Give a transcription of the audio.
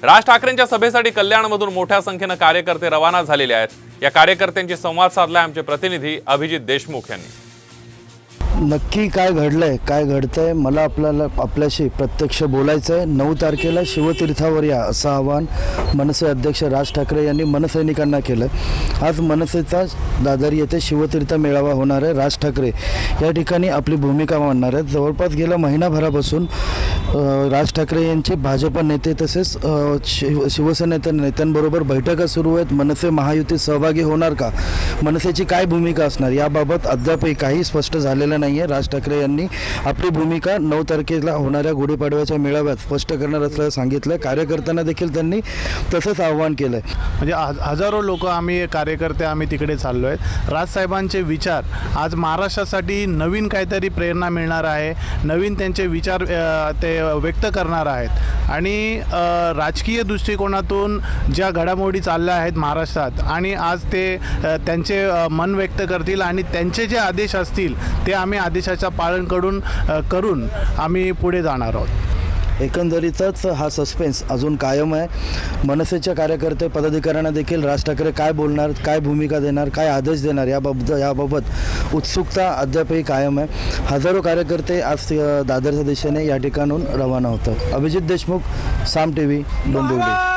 राज ठाकरेंच्या सभेसाठी कल्याणमधून मोठ्या संख्येने कार्यकर्ते रवाना झालेले आहेत। या कार्यकर्त्यांची संवाद साधला आमचे प्रतिनिधी अभिजित देशमुख यांनी। नक्की काय घडलंय, काय घडतंय, मला आपल्याशी प्रत्यक्ष बोलायचं आहे। 9 तारखेला शिवतीर्थावर या असं आवाहन मनसे अध्यक्ष राज ठाकरे यांनी मनसैनिकांना केलं। आज मनसेचा दादर येथे शिवतीर्थ मेळावा होणार आहे। राज ठाकरे या ठिकाणी आपली भूमिका मांडणार आहेत। जवळपास गेल्या महिनाभरापासून राज ठाकरे यांचे भाजप नेते तसेच शिवसेनेच्या नेत्यांबरोबर बैठका सुरू आहेत। मनसे महायुतीत सहभागी होणार का, मनसेची काय भूमिका असणार याबाबत अद्यापही काही स्पष्ट झालेलं नाही आहे। राज ठाकरे यांनी आपली भूमिका 9 तारखेला होणाऱ्या गुढीपाडव्याच्या मेळाव्यात स्पष्ट करणार असल्याचं सांगितलं। कार्यकर्त्यांना देखील त्यांनी तसंच आवाहन केलं आहे। म्हणजे हजारो लोक कार्यकर्ते तिकडे चाललो आहेत। राजसाहेबांचे विचार आज महाराष्ट्रासाठी नवीन काहीतरी प्रेरणा मिळणार आहे, नवीन त्यांचे विचार ते व्यक्त करणार आहेत आणि राजकीय दृष्टिकोनातून ज्या घडामोडी चालल्या आहेत महाराष्ट्रात आणि आज ते त्यांचे मन व्यक्त करतील आणि त्यांचे जे आदेश असतील ते आम्ही आदेशाचं पालन करून आम्ही पुढे जाणार आहोत। एकंदरीतच हा सस्पेन्स अजून कायम आहे। मनसेच्या कार्यकर्ते पदाधिकाऱ्यांना देखील राज ठाकरे काय बोलणार, काय भूमिका देणार, काय आदेश देणार याबाबत उत्सुकता अद्यापही कायम आहे। हजारो कार्यकर्ते आज दादरच्या दिशेने या ठिकाणून रवाना होतात। अभिजित देशमुख, साम टीव्ही, डोंबिवली।